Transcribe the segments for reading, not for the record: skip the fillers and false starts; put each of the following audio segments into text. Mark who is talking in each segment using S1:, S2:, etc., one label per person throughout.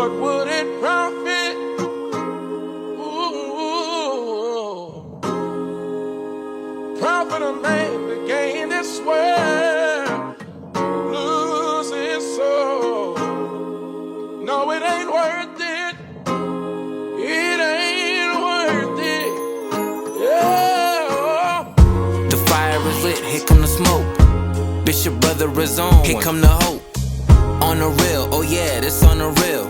S1: What would it profit? Ooh, profit a man to gain this world, lose his soul. No, it ain't worth it. It ain't worth it. Yeah.
S2: The fire is lit, here come the smoke. Bishop brother is on, here come the hope. On the real, oh yeah, this on the real.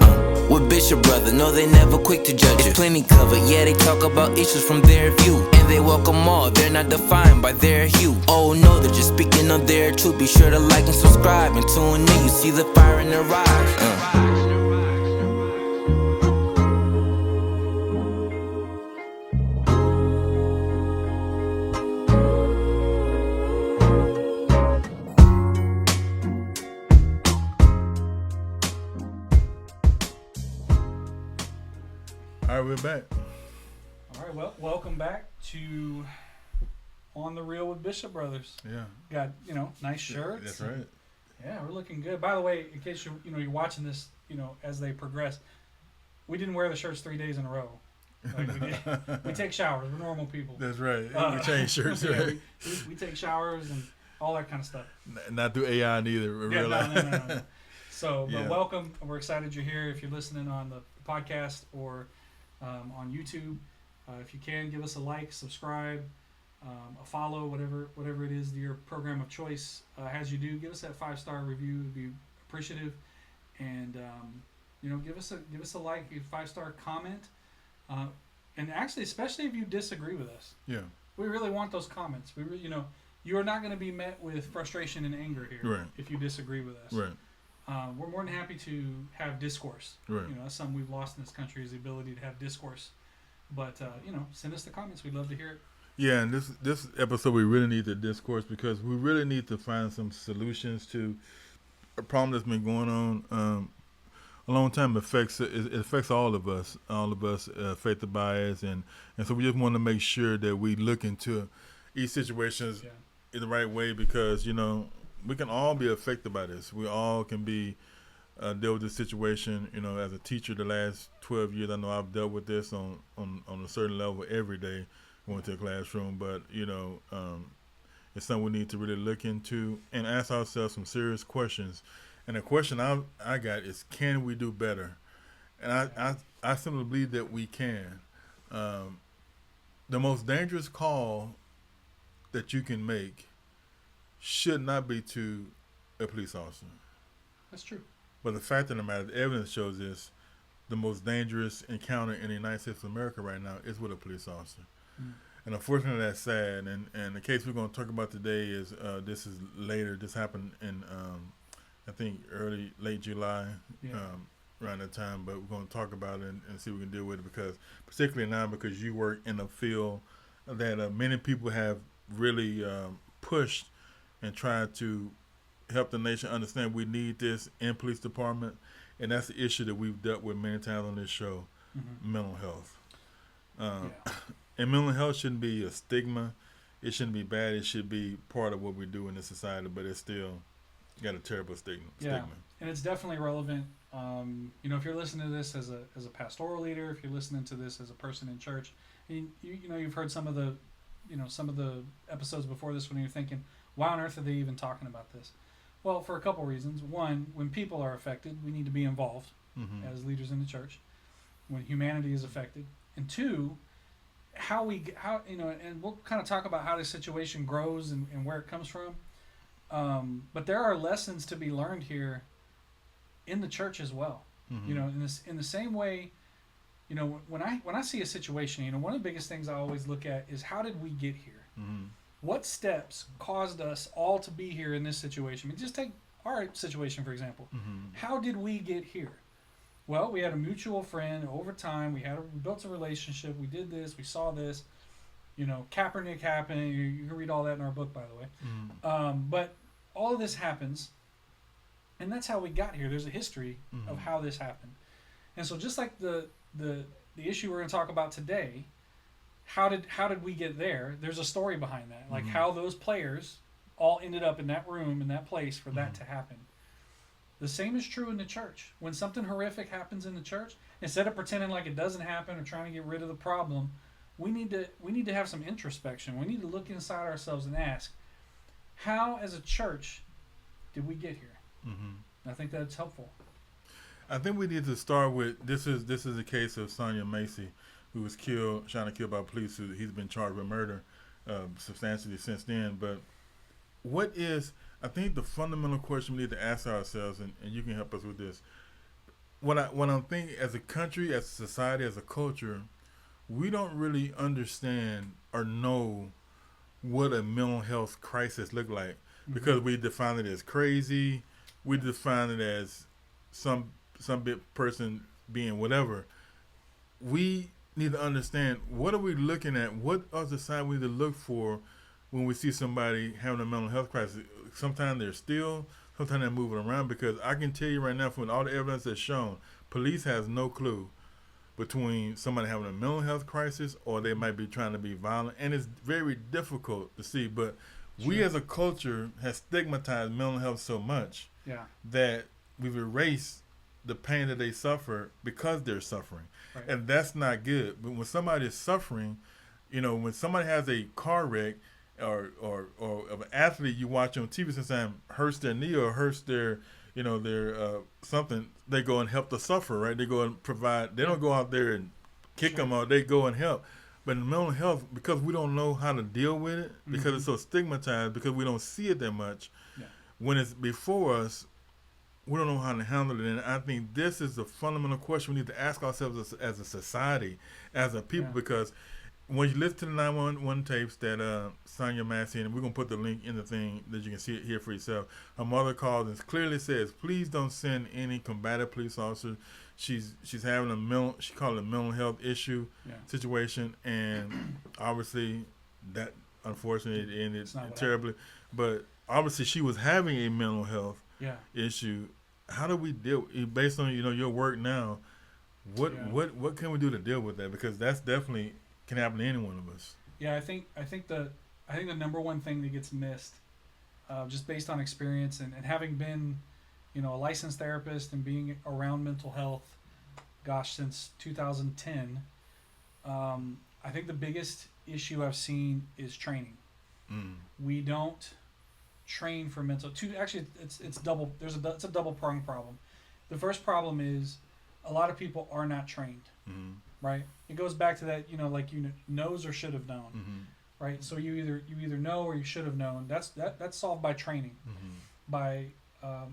S2: With Bishop brother, no they never quick to judge you. Plenty covered, yeah they talk about issues from their view. And they welcome all, they're not defined by their hue. Oh no, they're just speaking of their truth. Be sure to like and subscribe and tune in, you see the fire in their eyes.
S3: All right, we're back.
S4: All right, well, welcome back to On the Real with Bishop Brothers.
S3: Yeah.
S4: Got, nice shirts.
S3: That's right.
S4: Yeah, we're looking good. By the way, in case you're watching this, as they progress, we didn't wear the shirts 3 days in a row. Like we take showers. We're normal people.
S3: That's right. We change shirts,
S4: yeah,
S3: right?
S4: we take showers and all that kind of stuff.
S3: Not through AI neither.
S4: Yeah, no. So, but
S3: Yeah.
S4: welcome. We're excited you're here. If you're listening on the podcast or on YouTube, if you can, give us a like, subscribe, a follow, whatever it is your program of choice has you do. Give us that 5-star review. We'd be appreciative, and give us a like, a 5-star comment, and actually, especially if you disagree with us.
S3: Yeah.
S4: We really want those comments. We really, you are not going to be met with frustration and anger here
S3: Right.
S4: if you disagree with us.
S3: Right.
S4: We're more than happy to have discourse.
S3: Right.
S4: That's something we've lost in this country is the ability to have discourse. But send us the comments. We'd love to hear it.
S3: Yeah, and this episode we really need to discourse because we really need to find some solutions to a problem that's been going on a long time. It affects all of us affected by it, and so we just want to make sure that we look into each situation in the right way because we can all be affected by this. We all can be deal with this situation. As a teacher, the last 12 years, I know I've dealt with this on a certain level every day going to a classroom. But it's something we need to really look into and ask ourselves some serious questions. And the question I got is, can we do better? And I simply believe that we can. The most dangerous call that you can make should not be to a police officer.
S4: That's true.
S3: But the fact of the matter, the evidence shows this, the most dangerous encounter in the United States of America right now is with a police officer. Mm. And unfortunately, that's sad. And the case we're going to talk about today is, this is later. This happened in, I think, late July, around that time. But we're going to talk about it and see if we can deal with it because, particularly now, because you work in a field that many people have really pushed and tried to help the nation understand we need this in police department. And that's the issue that we've dealt with many times on this show, mental health. And mental health shouldn't be a stigma. It shouldn't be bad. It should be part of what we do in this society, but it's still got a terrible stigma.
S4: Yeah, and it's definitely relevant. If you're listening to this as a pastoral leader, if you're listening to this as a person in church, you've heard some of the episodes before this when you're thinking, why on earth are they even talking about this? Well, for a couple reasons. One, when people are affected, we need to be involved as leaders in the church. When humanity is affected, and two, and we'll kind of talk about how this situation grows and where it comes from. But there are lessons to be learned here in the church as well. In the same way, when I see a situation, one of the biggest things I always look at is how did we get here? What steps caused us all to be here in this situation? Just take our situation, for example. How did we get here? Well, we had a mutual friend over time. We built a relationship. We did this. We saw this. Kaepernick happened. You can read all that in our book, by the way. But all of this happens, and that's how we got here. There's a history of how this happened. And so just like the issue we're going to talk about today, how did we get there? There's a story behind that, like how those players all ended up in that room, in that place for that to happen. The same is true in the church. When something horrific happens in the church, instead of pretending like it doesn't happen or trying to get rid of the problem, we need to have some introspection. We need to look inside ourselves and ask, how as a church did we get here? I think that's helpful.
S3: I think we need to start with this is a case of Sonia Macy, who was shot and killed by police. He's been charged with murder substantially since then. But what is, I think, the fundamental question we need to ask ourselves, and you can help us with this. What I'm thinking, as a country, as a society, as a culture, we don't really understand or know what a mental health crisis look like, because we define it as crazy, we define it as some big person being whatever. We need to understand, what are we looking at? What are the signs we need to look for when we see somebody having a mental health crisis? Sometimes they're still, sometimes they're moving around, because I can tell you right now, from all the evidence that's shown, police has no clue between somebody having a mental health crisis or they might be trying to be violent, and it's very difficult to see. But we as a culture have stigmatized mental health so much that we've erased the pain that they suffer because they're suffering. Right. And that's not good. But when somebody is suffering, when somebody has a car wreck or of an athlete you watch on TV, sometimes hurts their knee or hurts their something, they go and help the sufferer, right? They go and provide. They don't go out there and kick them out. They go and help. But in mental health, because we don't know how to deal with it, because it's so stigmatized, because we don't see it that much, when it's before us, we don't know how to handle it. And I think this is the fundamental question we need to ask ourselves as a society, as a people, because when you listen to the 911 tapes that Sonia Massey, and we're going to put the link in the thing that you can see it here for yourself, her mother calls and clearly says, please don't send any combative police officers. She's having she called it a mental health issue situation, and obviously that unfortunately ended terribly. But obviously she was having a mental health issue. How do we deal, based on your work now, what can we do to deal with that? Because that's definitely can happen to any one of us. Yeah,
S4: I think the number one thing that gets missed, just based on experience and having been, a licensed therapist and being around mental health, since 2010, I think the biggest issue I've seen is training. We don't train for mental. Actually, it's double. It's a double pronged problem. The first problem is a lot of people are not trained. Right? It goes back to that, knows or should have known, right? So you either know or you should have known. That's solved by training, by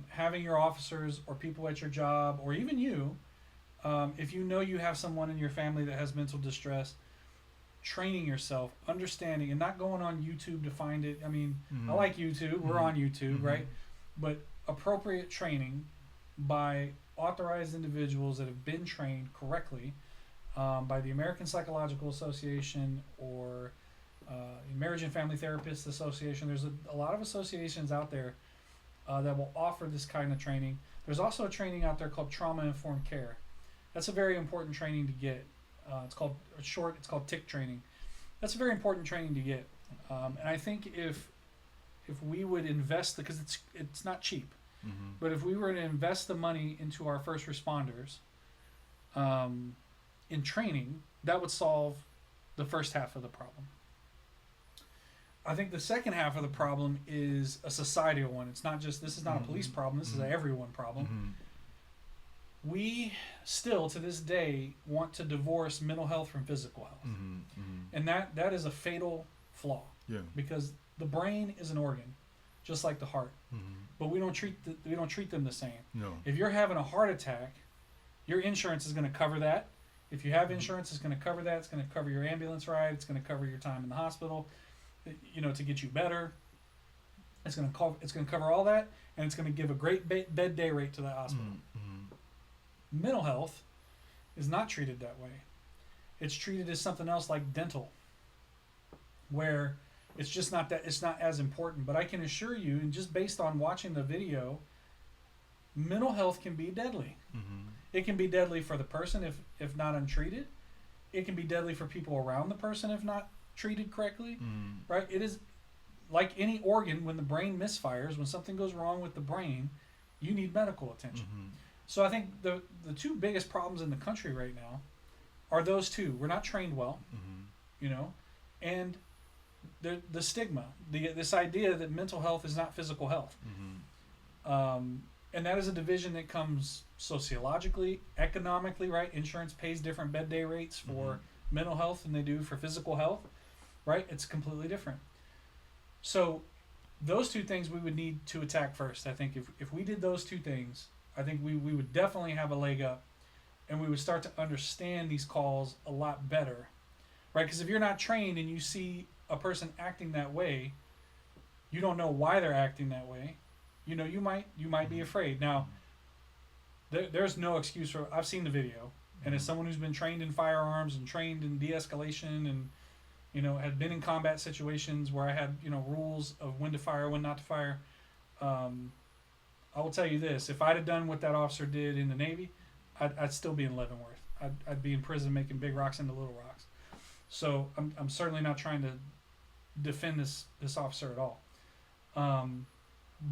S4: having your officers or people at your job, or even you, if you have someone in your family that has mental distress, training yourself, understanding, and not going on YouTube to find it. I mean, I like YouTube. We're on YouTube, right? But appropriate training by authorized individuals that have been trained correctly, by the American Psychological Association or Marriage and Family Therapists Association. There's a lot of associations out there that will offer this kind of training. There's also a training out there called Trauma-Informed Care. That's a very important training to get. It's called TIC training. That's a very important training to get. And I think if we would invest, because it's not cheap, but if we were to invest the money into our first responders, in training, that would solve the first half of the problem. I think the second half of the problem is a societal one. This is not a police problem, this is an everyone problem. We still, to this day, want to divorce mental health from physical health. And that is a fatal flaw. Because the brain is an organ, just like the heart. But we don't treat them the same.
S3: No.
S4: If you're having a heart attack, your insurance is going to cover that. If you have insurance, it's going to cover that. It's going to cover your ambulance ride. It's going to cover your time in the hospital, to get you better. It's going to cover all that, and it's going to give a great bed day rate to that hospital. Mental health is not treated that way. It's treated as something else like dental, where it's just not that, it's not as important. But I can assure you, and just based on watching the video, mental health can be deadly. It can be deadly for the person if not untreated. It can be deadly for people around the person if not treated correctly. Right? It is like any organ. When the brain misfires, when something goes wrong with the brain, you need medical attention. So I think the two biggest problems in the country right now are those two. We're not trained well, you know, and the stigma, this idea that mental health is not physical health. And that is a division that comes sociologically, economically, right? Insurance pays different bed day rates for mental health than they do for physical health, right? It's completely different. So those two things we would need to attack first. I think if we did those two things, I think we would definitely have a leg up, and we would start to understand these calls a lot better, right? Because if you're not trained and you see a person acting that way, you don't know why they're acting that way. You know, you might be afraid. Now, there's no excuse for. I've seen the video, and as someone who's been trained in firearms and trained in de-escalation, and you know, had been in combat situations where I had, you know, rules of when to fire, when not to fire. I will tell you this: if I'd have done what that officer did in the Navy, I'd still be in Leavenworth. I'd be in prison making big rocks into little rocks. So I'm certainly not trying to defend this officer at all.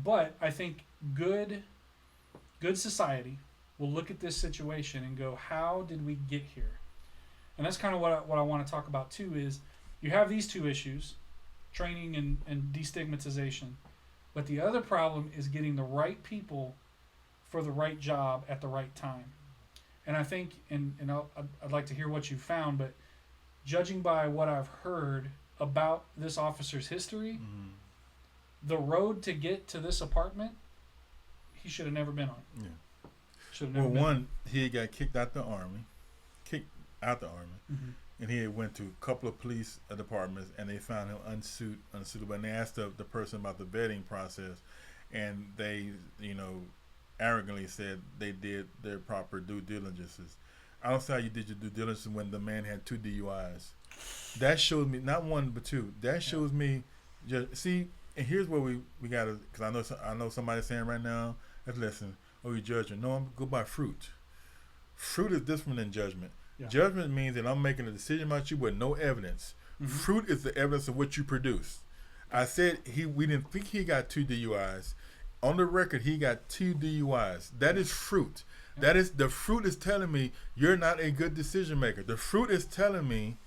S4: But I think good society will look at this situation and go, how did we get here? And that's kind of what I want to talk about too. Is you have these two issues, training and destigmatization, but the other problem is getting the right people for the right job at the right time. And I think, and I'd like to hear what you found, but judging by what I've heard about this officer's history, the road to get to this apartment, he should have never been on.
S3: Yeah.
S4: Should have never been.
S3: One, he got kicked out the army, and he had went to a couple of police departments, and they found him unsuitable. And they asked the person about the vetting process, and they, you know, arrogantly said they did their proper due diligences. I don't see how you did your due diligence when the man had 2 DUIs. That shows me, not one but 2. That shows me, see. And here's where we got to, because I know somebody's saying right now, let's listen, oh, you're judging. No, I'm go by fruit. Fruit is different than judgment. Yeah. Judgment means that I'm making a decision about you with no evidence. Fruit is the evidence of what you produce. I said we didn't think he got 2 DUIs. On the record, he got 2 DUIs. That is fruit. Yeah. That is, the fruit is telling me you're not a good decision maker. The fruit is telling me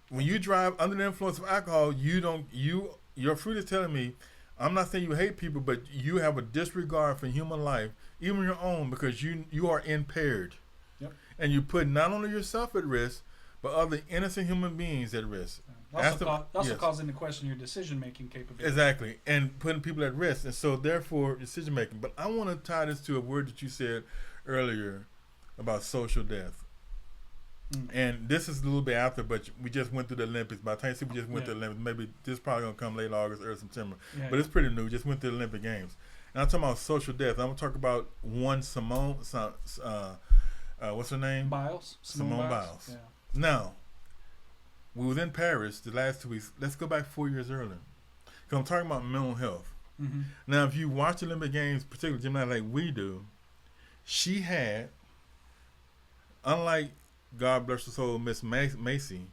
S3: when you drive under the influence of alcohol, your fruit is telling me, I'm not saying you hate people, but you have a disregard for human life, even your own, because you are impaired. Yep. And you put not only yourself at risk, but other innocent human beings at risk.
S4: Also calls into question your decision-making capability.
S3: Exactly, and putting people at risk. And so, therefore, decision-making. But I want to tie this to a word that you said earlier about social death. And this is a little bit after, but we just went through the Olympics. By the time you see we just went to the Olympics, maybe this is probably going to come late August, early September. Yeah, but it's pretty new. Just went to the Olympic Games. And I'm talking about social death. I'm going to talk about one Simone, what's her name?
S4: Biles.
S3: Simone Biles. Yeah. Now, we was in Paris the last 2 weeks. Let's go back 4 years earlier. Because I'm talking about mental health. Now, if you watch the Olympic Games, particularly gymnastics like we do, she had, unlike God bless her soul, Miss Macy,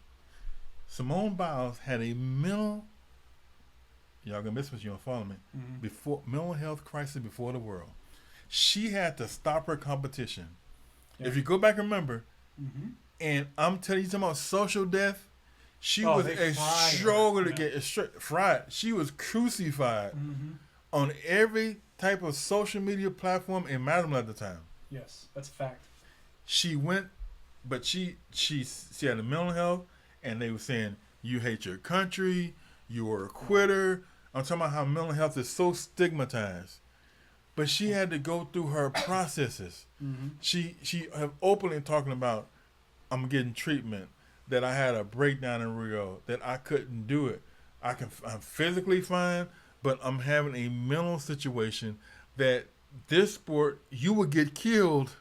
S3: Simone Biles had a mental, y'all gonna miss me, you don't follow me, mental health crisis before the world. She had to stop her competition. Yeah. If you go back and remember, and I'm telling you, talking about social death, she was a struggle to get fried. She was crucified on every type of social media platform in Maryland at the time.
S4: Yes, that's a fact.
S3: She went. But she had a mental health, and they were saying, you hate your country, you are a quitter. I'm talking about how mental health is so stigmatized. But she had to go through her processes. She have openly talking about, I'm getting treatment, that I had a breakdown in Rio, that I couldn't do it. I'm physically fine, but I'm having a mental situation that this sport, you would get killed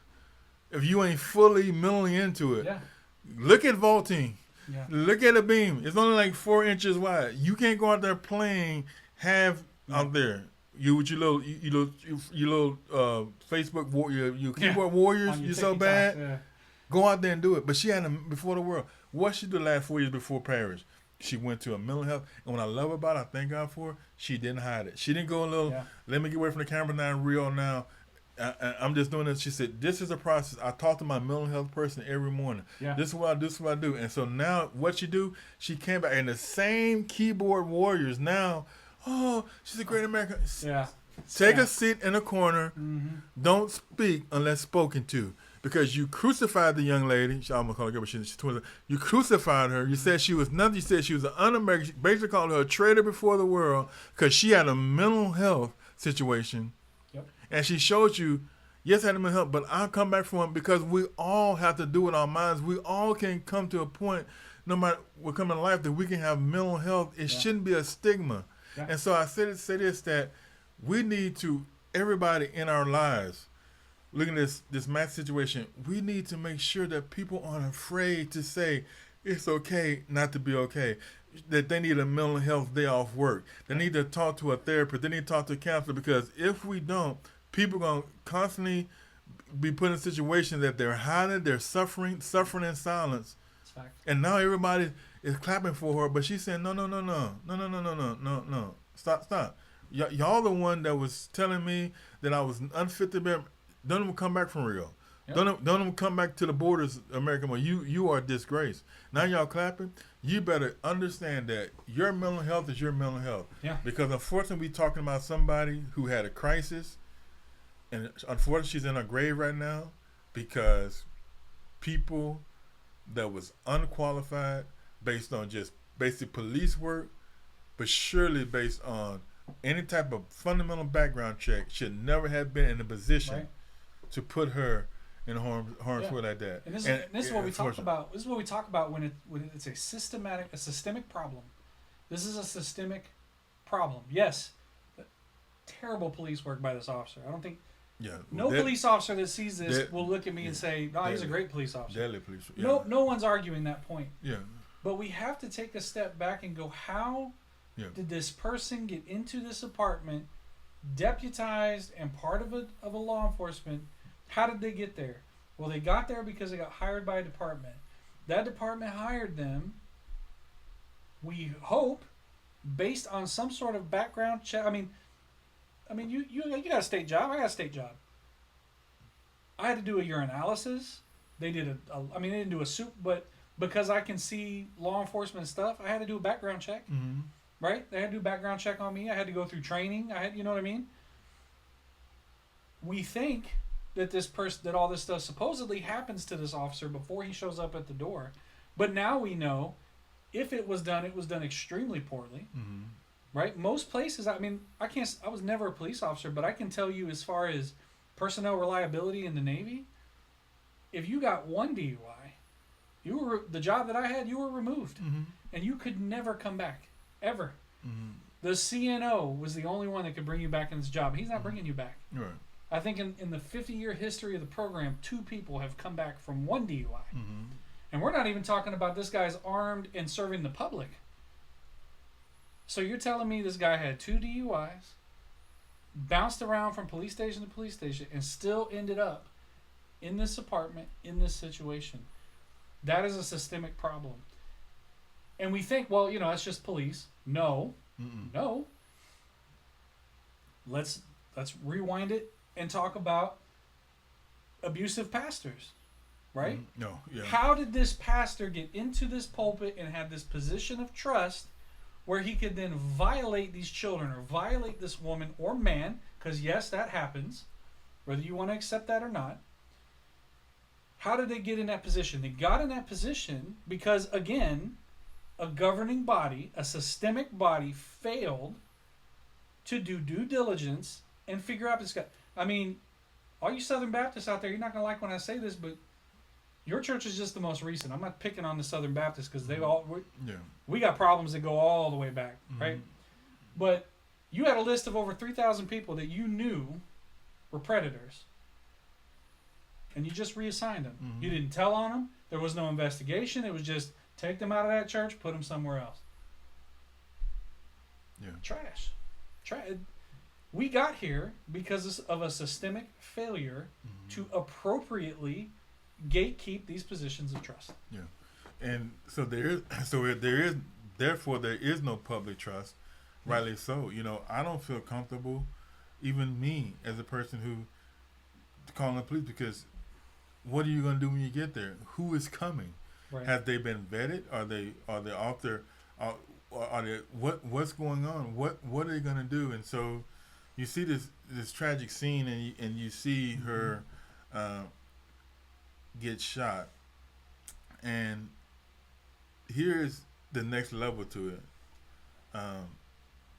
S3: if you ain't fully mentally into it. Yeah. Look at vaulting. Yeah. Look at a beam. It's only like 4 inches wide. You can't go out there playing out there. You with your little Facebook your keyboard warriors. You're so bad. Yeah. Go out there and do it. But she had them before the world. What she did the last 4 years before Paris? She went to a mental health, and what I love about it, I thank God for her, she didn't hide it. She didn't go a little, let me get away from the camera now, real now. I'm just doing this. She said, this is a process. I talk to my mental health person every morning.
S4: Yeah.
S3: This is what I do. This is what I do. And so now what she do, she came back. And the same keyboard warriors now, oh, she's a great American.
S4: Yeah.
S3: Take a seat in a corner.
S4: Mm-hmm.
S3: Don't speak unless spoken to. Because you crucified the young lady. I'm going to call her, but she's 20. You crucified her. You said she was nothing. You said she was an un-American. You basically called her a traitor before the world because she had a mental health situation.
S4: Yep.
S3: And she showed you, yes, I had mental health, but I'll come back from it because we all have to do it in our minds. We all can come to a point, no matter what come in life, that we can have mental health. It shouldn't be a stigma.
S4: Yeah.
S3: And so I say this, that we need to, everybody in our lives, looking at this math situation, we need to make sure that people aren't afraid to say it's okay not to be okay. That they need a mental health day off work. They need to talk to a therapist. They need to talk to a counselor, because if we don't, people are going to constantly be put in a situation that they're hiding, they're suffering in silence. And now everybody is clapping for her, but she's saying, no. Stop. Y'all the one that was telling me that I was unfit to be. Don't even come back from Rio. Yep. Don't even come back to the borders, American. You are a disgrace. Now y'all clapping. You better understand that your mental health is your mental health.
S4: Yeah.
S3: Because unfortunately, we're talking about somebody who had a crisis, and unfortunately, she's in her grave right now because people that was unqualified based on just basic police work, but surely based on any type of fundamental background check, should never have been in a position to put her in harm's way like that.
S4: And this is what we talk about. This is what we talk about when it's a systemic problem. This is a systemic problem. Yes, terrible police work by this officer. I don't think police officer that sees this will look at me and say, "No, he's a great police officer."
S3: Deadly police. Yeah.
S4: No one's arguing that point.
S3: Yeah.
S4: But we have to take a step back and go, how did this person get into this apartment, deputized and part of a law enforcement? How did they get there? Well, they got there because they got hired by a department. That department hired them, we hope, based on some sort of background check. I mean, you got a state job. I got a state job. I had to do a urinalysis. They did they didn't do a soup, but because I can see law enforcement stuff, I had to do a background check.
S3: Mm-hmm.
S4: Right? They had to do a background check on me. I had to go through training. You know what I mean? We think that all this stuff supposedly happens to this officer before he shows up at the door. But now we know if it was done extremely poorly. Mm-hmm. Right? Most places, I was never a police officer, but I can tell you, as far as personnel reliability in the Navy, if you got one DUI, the job that I had, you were removed. Mm-hmm. And you could never come back. Ever. Mm-hmm. The CNO was the only one that could bring you back in this job. He's not bringing you back.
S3: Right.
S4: I think in the 50-year history of the program, 2 people have come back from one DUI. Mm-hmm. And we're not even talking about this guy's armed and serving the public. So you're telling me this guy had 2 DUIs, bounced around from police station to police station, and still ended up in this apartment, in this situation. That is a systemic problem. And we think, well, that's just police. No. Mm-mm. No. Let's rewind it and talk about abusive pastors, right?
S3: No, yeah.
S4: How did this pastor get into this pulpit and have this position of trust where he could then violate these children or violate this woman or man? Because yes, that happens, whether you want to accept that or not. How did they get in that position? They got in that position because, again, a governing body, a systemic body, failed to do due diligence and figure out this guy. All you Southern Baptists out there, you're not going to like when I say this, but your church is just the most recent. I'm not picking on the Southern Baptists because we got problems that go all the way back, right? But you had a list of over 3,000 people that you knew were predators. And you just reassigned them. Mm-hmm. You didn't tell on them. There was no investigation. It was just take them out of that church, put them somewhere else.
S3: Yeah.
S4: Trash. We got here because of a systemic failure to appropriately gatekeep these positions of trust.
S3: Yeah. And so therefore there is no public trust. Rightly so. I don't feel comfortable, even me as a person who calling the police because what are you going to do when you get there? Who is coming?
S4: Right.
S3: Have they been vetted? Are they off their? Are they what's going on? What are they going to do? And so, you see this tragic scene, and you see her get shot, and here's the next level to it.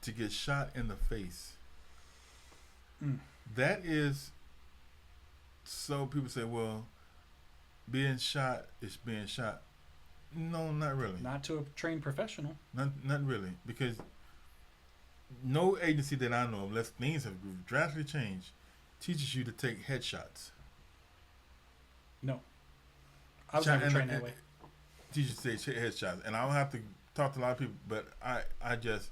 S3: To get shot in the face. That is. So people say, well, being shot is being shot. No, not really.
S4: Not to a trained professional.
S3: Not really, because no agency that I know of, unless things have drastically changed, teaches you to take headshots.
S4: No. I was never trained that way.
S3: Teaches you to take headshots, and I don't have to talk to a lot of people, but I just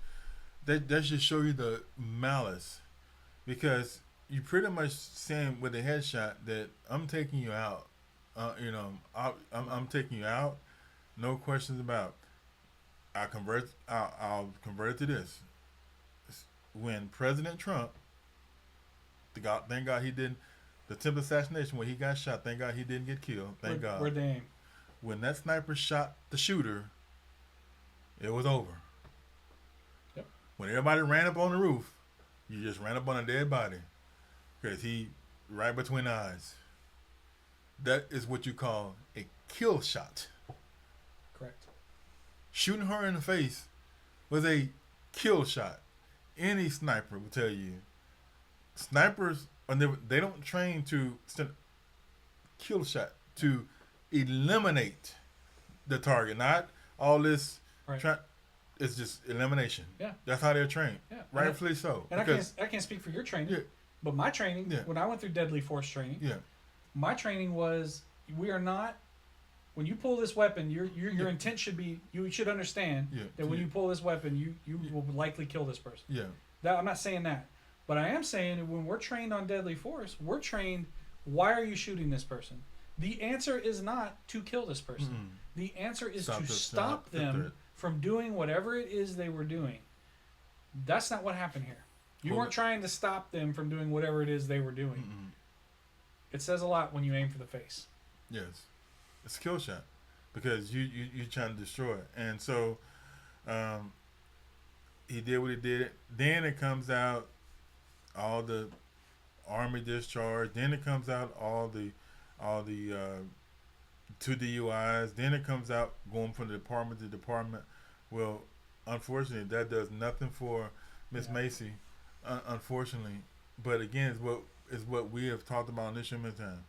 S3: that just show you the malice, because you pretty much saying with a headshot that I'm taking you out. I'm taking you out. No questions about. I'll convert it to this. When President Trump, thank God he didn't. The attempted assassination when he got shot. Thank God he didn't get killed. Thank God.
S4: Where'd they aim?
S3: When that sniper shot the shooter, it was over.
S4: Yep.
S3: When everybody ran up on the roof, you just ran up on a dead body. Because he right between the eyes. That is what you call a kill shot.
S4: Correct.
S3: Shooting her in the face was a kill shot. Any sniper will tell you. Snipers they don't train to kill shot, to eliminate the target, not all this.
S4: Right.
S3: It's just elimination.
S4: Yeah.
S3: That's how they're trained.
S4: Yeah.
S3: Rightfully so.
S4: And I can't speak for your training.
S3: Yeah.
S4: But my training, when I went through deadly force training, my training was we are not. When you pull this weapon, your intent should be. You should understand that when you pull this weapon, you will likely kill this person.
S3: Yeah.
S4: I'm not saying that, but I am saying that when we're trained on deadly force, we're trained. Why are you shooting this person? The answer is not to kill this person.
S3: Mm-hmm.
S4: The answer is to stop them from doing whatever it is they were doing. That's not what happened here. You weren't trying to stop them from doing whatever it is they were doing.
S3: Mm-mm.
S4: It says a lot when you aim for the face.
S3: Yes. It's a kill shot. Because you're trying to destroy it. And so he did what he did. Then it comes out all the Army discharge. Then it comes out all the 2 DUIs. Then it comes out going from the department to department. Well, unfortunately, that does nothing for Miss Macy. Unfortunately, but again, is what we have talked about in this show many times.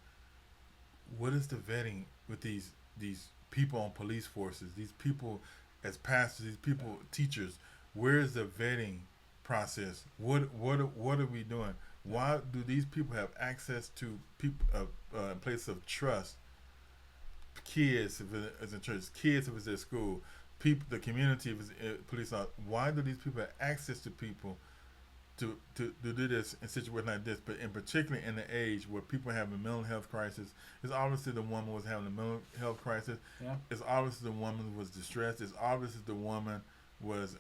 S3: What is the vetting with these people on police forces? These people as pastors, these people teachers. Where is the vetting process? What are we doing? Why do these people have access to people place of trust? Kids if it's in church, kids if it's at school, people, the community if it's police. Why do these people have access to people? To do this in situations like this, but in particular in the age where people have a mental health crisis, it's obviously the woman was having a mental health crisis.
S4: Yeah.
S3: It's obviously the woman was distressed. It's obviously the woman was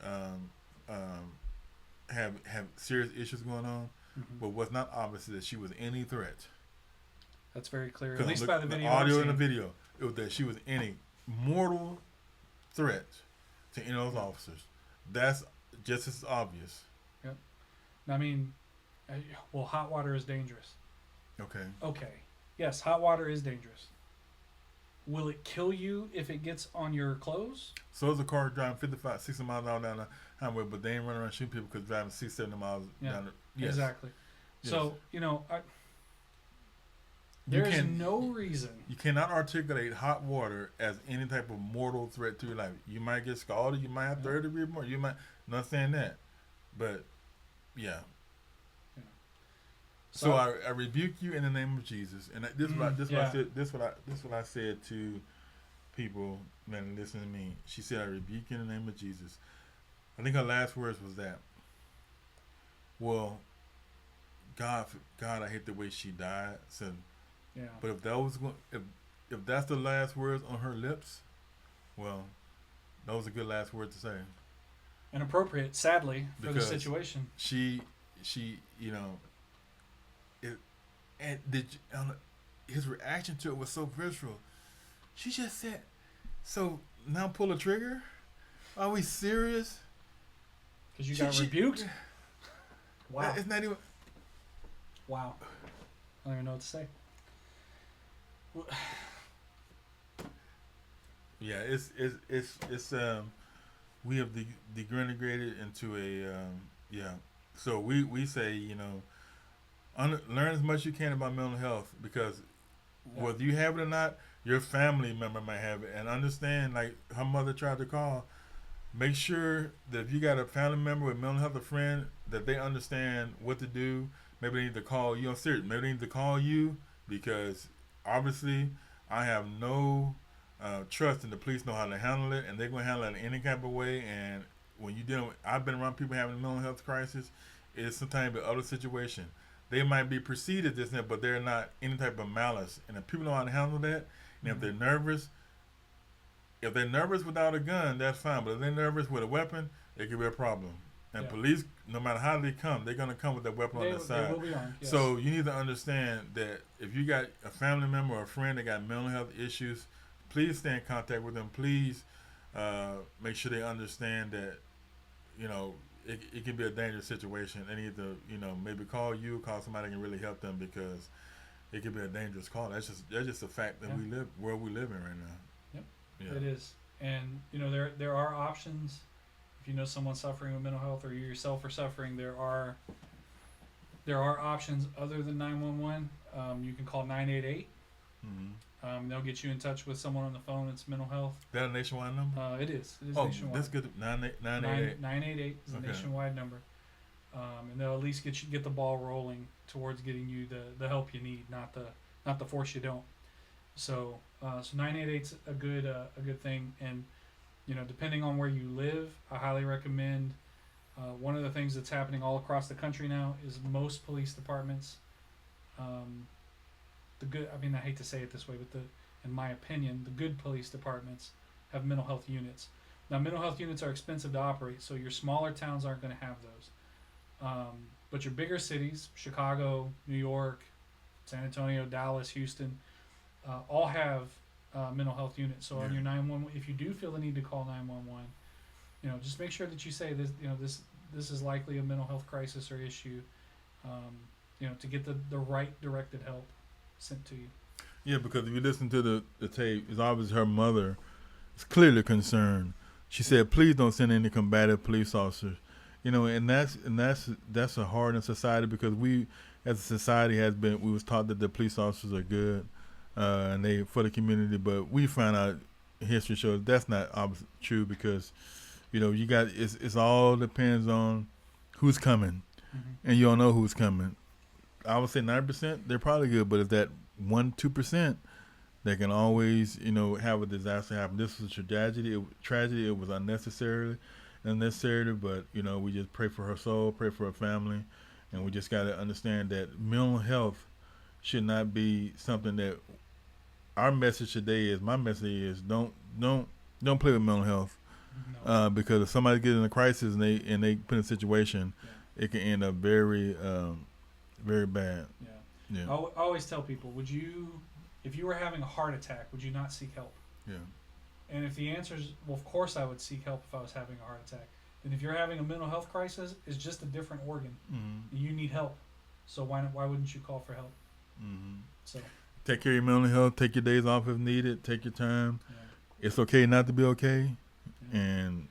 S3: have serious issues going on. Mm-hmm. But what's not obvious is that she was any threat.
S4: That's very clear. At least by the video.
S3: The audio in the video, it was that she was any mortal threat to any of those officers. That's just as obvious.
S4: Yep. I mean, well, hot water is dangerous.
S3: Okay.
S4: Yes, hot water is dangerous. Will it kill you if it gets on your clothes?
S3: So is a car driving 55, 60 miles an hour down the highway, but they ain't running around shooting people because driving 60, 70 miles down the... Yes.
S4: Exactly.
S3: Yes.
S4: So, there is no reason.
S3: You cannot articulate hot water as any type of mortal threat to your life. You might get scalded. You might have third degree more. You might... I'm not saying that. But... Yeah. So I rebuke you in the name of Jesus, and this is what I said to people, man, listen to me. She said, "I rebuke you in the name of Jesus." I think her last words was that. Well, God, I hate the way she died. So,
S4: yeah.
S3: But if that's the last words on her lips, well, that was a good last word to say.
S4: Inappropriate, sadly, for the situation.
S3: She And his reaction to it was so visceral. She just said, "So now pull a trigger? Are we serious?"
S4: Because you got rebuked? Wow.
S3: It's not even...
S4: Wow. I don't even know what to say.
S3: Yeah, it's we have degraded into a yeah. So we say, you know, learn as much as you can about mental health, because whether you have it or not, your family member might have it, and understand, like her mother tried to call. Make sure that if you got a family member with mental health, a friend, that they understand what to do. Maybe they need to call you. I'm serious. Maybe they need to call you, because obviously I have no trust in the police know how to handle it, and they're going to handle it in any type of way. And when you dealing with, I've been around people having a mental health crisis, it's sometimes the other situation. They might be perceived as this and that, but they're not any type of malice. And if people know how to handle that, and if they're nervous, without a gun, that's fine. But if they're nervous with a weapon, it could be a problem. And police, no matter how they come, they're going to come with that weapon on their side.
S4: They will be armed, yes.
S3: So you need to understand that if you got a family member or a friend that got mental health issues, please stay in contact with them. Please make sure they understand that, you know, it can be a dangerous situation. They need to, you know, maybe call somebody that can really help them, because it can be a dangerous call. That's just a fact that we live in right now.
S4: Yep.
S3: Yeah.
S4: It is. And, you know, there are options. If you know someone suffering with mental health, or you yourself are suffering, there are options other than 911. You can call 988.
S3: Mm-hmm.
S4: They'll get you in touch with someone on the phone that's mental health.
S3: Is that a nationwide number?
S4: It is. It is
S3: Oh,
S4: nationwide.
S3: that's good. 988.
S4: 988 is a nationwide number. And they'll at least get the ball rolling towards getting you the help you need, not the force you don't. So 988's a good thing. And, you know, depending on where you live, I highly recommend. One of the things that's happening all across the country now is most police departments, I hate to say it this way, but in my opinion, the good police departments have mental health units. Now, mental health units are expensive to operate, so your smaller towns aren't going to have those. But your bigger cities, Chicago, New York, San Antonio, Dallas, Houston, all have mental health units. So on your 911, if you do feel the need to call 911, you know, just make sure that you say this. You know, this is likely a mental health crisis or issue. You know, to get the right directed help sent to you.
S3: Yeah, because if you listen to the tape, it's obvious her mother is clearly concerned. She said, "Please don't send any combative police officers." You know, and that's a hard in society, because we, as a society, we was taught that the police officers are good, and they for the community. But we find out history shows that's not true, because, you know, it's all depends on who's coming, and you don't know who's coming. I would say 90% they're probably good, but if that 1-2%, they can always, you know, have a disaster happen. This was a tragedy. It was unnecessary, but, you know, we just pray for her soul, pray for her family, and we just got to understand that mental health should not be something that our message today is. My message is don't play with mental health, because if somebody gets in a crisis and they put in a situation, it can end up very very bad. Yeah.
S4: I always tell people, if you were having a heart attack, would you not seek help?
S3: Yeah.
S4: And if the answer is, well, of course I would seek help if I was having a heart attack. Then if you're having a mental health crisis, it's just a different organ. Mm-hmm. You need help. So why wouldn't you call for help? Mm-hmm. So
S3: take care of your mental health. Take your days off if needed. Take your time. Yeah. It's okay not to be okay. Yeah. And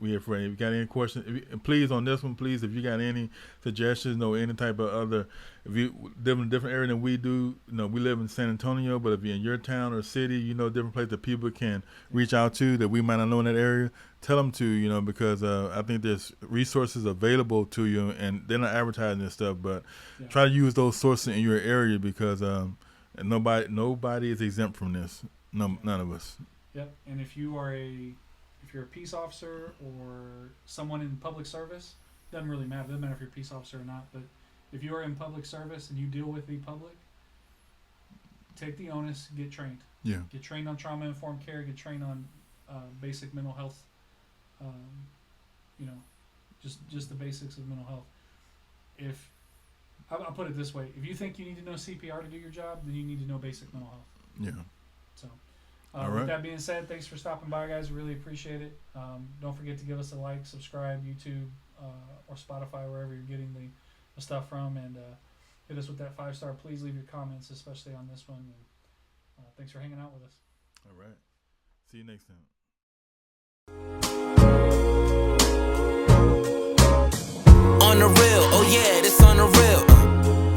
S3: we're afraid. If you got any questions, please on this one, please, if you got any suggestions or any type of other, if you live in a different area than we do, you know, we live in San Antonio, but if you're in your town or city, you know, different place that people can reach out to that we might not know in that area, tell them to, you know, because I think there's resources available to you, and they're not advertising this stuff, but try to use those sources in your area, because nobody is exempt from this. None of us.
S4: Yep. And if you're a peace officer or someone in public service, doesn't really matter. Doesn't matter if you're a peace officer or not. But if you are in public service and you deal with the public, take the onus. Get trained.
S3: Yeah.
S4: Get trained on trauma-informed care. Get trained on basic mental health. You know, just the basics of mental health. If I'll put it this way: if you think you need to know CPR to do your job, then you need to know basic mental health.
S3: Yeah.
S4: So,
S3: All right.
S4: with that being said, thanks for stopping by, guys. Really appreciate it. Don't forget to give us a like, subscribe, YouTube, or Spotify, wherever you're getting the stuff from, and hit us with that 5-star. Please leave your comments, especially on this one. And thanks for hanging out with us.
S3: All right. See you next time.
S2: On the real, oh yeah, this on the real.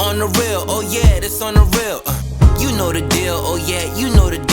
S2: On the real, oh yeah, this on the real. You know the deal, oh yeah, you know the deal.